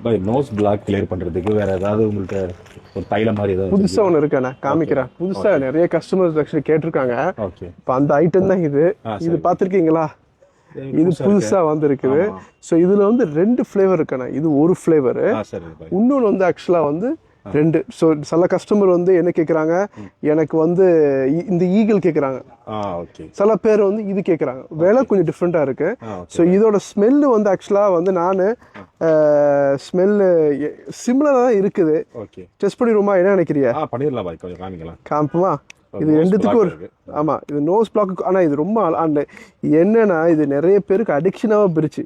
By nose black clear பண்றதுக்கு வேற ஏதாவது உங்களுக்கு ஒரு தைலம் மாதிரி ஏதாவது புதுசா ஒன்று இருக்கேண்ணே காமிக்கிறேன். புதுசா நிறைய கஸ்டமர்ஸ் ஆக்சுவலி கேட்டிருக்காங்க. ஓகே. இப்போ அந்த ஐட்டம் தான் இது. இது பார்த்துருக்கீங்களா? இது புதுசா வந்திருக்குது. ஸோ இதுல வந்து 2 ஃப்ளேவர் இருக்குண்ணே. இது ஒரு ஃப்ளேவரு, இன்னொன்று வந்து ஆக்சுவலா வந்து 2. ஸோ சில கஸ்டமர் வந்து என்ன கேட்குறாங்க, எனக்கு வந்து இந்த ஈகிள் கேட்குறாங்க. சில பேர் வந்து இது கேட்குறாங்க. விலை கொஞ்சம் டிஃப்ரெண்ட்டாக இருக்கு. ஸோ இதோட ஸ்மெல்லு வந்து ஆக்சுவலாக வந்து நான் ஸ்மெல்லு சிமிலராக தான் இருக்குது. டெஸ்ட் பண்ணிடுவோமா? என்ன நினைக்கிறியா? பண்ணிடலாம் பாய், கொஞ்சம் காமிக்கலாம். காமிப்போமா? இது ரெண்டுத்துக்கும் ஒரு ஆமாம், இது நோஸ் பிளாக். ஆனால் இது ரொம்ப அந்த என்னன்னா இது நிறைய பேருக்கு அடிக்ஷனாக பிரிச்சு.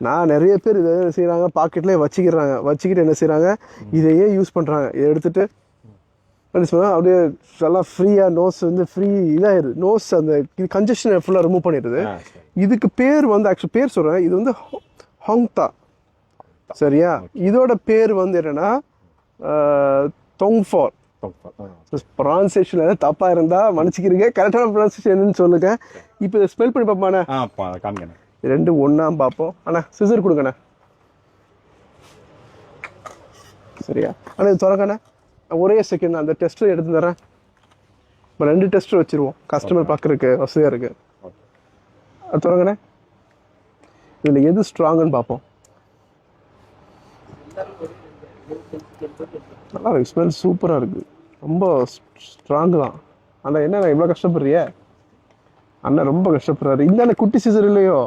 நான் நிறைய பேர் இதை என்ன செய்யறாங்க, பாக்கெட்லேயே வச்சுக்கிட்டு என்ன செய்யறாங்க, இதையே யூஸ் பண்றாங்க. இதை எடுத்துட்டு அப்படியே நல்லா ஃப்ரீயா நோஸ் வந்து ஃப்ரீ இதாயிருது. நோஸ் அந்த கன்ஜெஷனை ஃபுல்லா ரிமூவ் பண்ணிடுது. இதுக்கு பேர் வந்து ஆக்சுவலி பேர் சொல்றேன், இது வந்து ஹாங்தா. சரியா? இதோட பேர் வந்து என்னன்னா தொங்ஃபால். ப்ரொனன்சியேஷன் ஏதாவது தப்பா இருந்தா மன்னிச்சுக்கிறீங்க. கரெக்டான ப்ரொனன்சியேஷன் என்னன்னு சொல்லுங்க. இப்போ இதை ஸ்பெல் பண்ணி பார்ப்பானே. 2 ஒண்ணா பார்ப்போம். அண்ணா சிசர் கொடுங்கண்ணா. சரியா? அண்ணா இது திறக்கண்ணா. ஒரே செகண்ட் அந்த டெஸ்டர் எடுத்து தரேன். இப்போ 2 டெஸ்டர் வச்சிருவோம், கஸ்டமர் பார்க்கறதுக்கு வசதியாக இருக்கு. அது திறங்கண்ணே. இதில் எது ஸ்ட்ராங்குன்னு பார்ப்போம். நல்லா இருக்கு, ஸ்மெல் சூப்பராக இருக்கு, ரொம்ப ஸ்ட்ராங்கு தான். அண்ணா என்ன இவ்வளோ கஷ்டப்படுறிய? அண்ணா ரொம்ப கஷ்டப்படுறாரு. இந்த குட்டி சிசர் இல்லையா?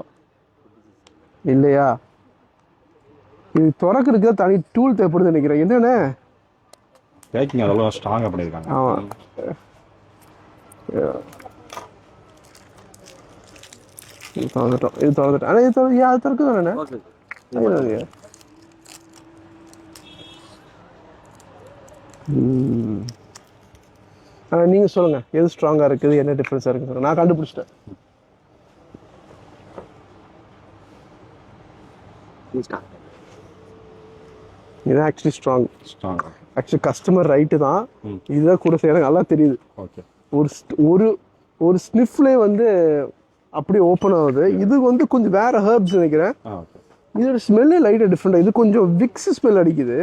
இது திறக்கிறதுக்கு தான் தனி டூல் தேவைப்படுது நினைக்கிறேன். என்னண்ணே பேக்கிங் அவ்வளோ ஸ்ட்ராங்காக பண்ணியிருக்காங்க. ஆமாம். இது திறந்துட்டோம். ஆனால் இது திறக்குது தானே? ஆனால் நீங்கள் சொல்லுங்கள், எது ஸ்ட்ராங்காக இருக்குது, என்ன டிஃப்ரென்ஸாக இருக்குன்னு. நான் கண்டுபிடிச்சிட்டேன். இது actually strong. Actually customer right தான், இதுதான் கூட செய்ய நல்லா தெரியுது. ஒரு ஒரு ஸ்னிஃப்லேயே வந்து அப்படியே ஓப்பன் ஆகுது. இது வந்து கொஞ்சம் வேற ஹெர்ப்ஸ் நினைக்கிறேன். இதோட ஸ்மெல்லே லைட்டாக டிஃப்ரெண்டாக. இது கொஞ்சம் விக்ஸ் ஸ்மெல் அடிக்குது.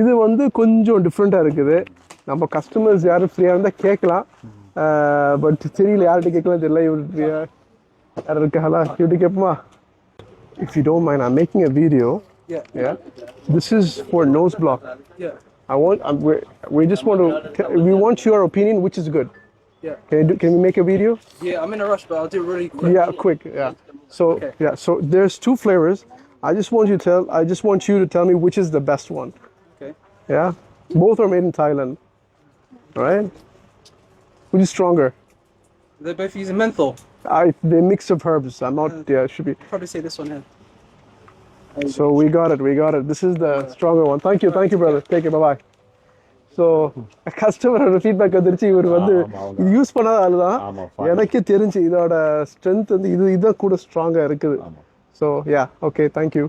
இது வந்து கொஞ்சம் டிஃப்ரெண்ட்டாக இருக்குது. நம்ம கஸ்டமர்ஸ் யாரும் ஃப்ரீயாக இருந்தால் கேட்கலாம். பட் தெரியல, யார்கிட்ட கேட்கலாம் தெரியல. இவரு யார் இருக்காங்களா? இவர்கிட்ட கேட்போமா? If you don't mind, I'm making a video. Yeah. This is for nose block. Yeah. We just want to. We want your opinion, which is good. Yeah. Can we make a video? Yeah, I'm in a rush, but I'll do it really quick. Yeah, quick. Yeah. So okay. Yeah. So there's 2 flavors. I just want you to tell me which is the best one. Okay. Yeah. Both are made in Thailand. Right? Which is stronger? They're both using menthol. They mix of herbs. I'm not. Yeah, it should be. Probably say this one here. So we got it. This is the stronger one. Thank you, brother. Take it. Bye bye. So customer feedback வந்துருச்சு. இவர் வந்து இது use பண்ணாத ஆளு தான். எனக்கே தெரிஞ்சு இதோட ஸ்ட்ரென்த் வந்து இதுதான் கூட ஸ்ட்ராங்கா இருக்குது. So yeah, okay, thank you.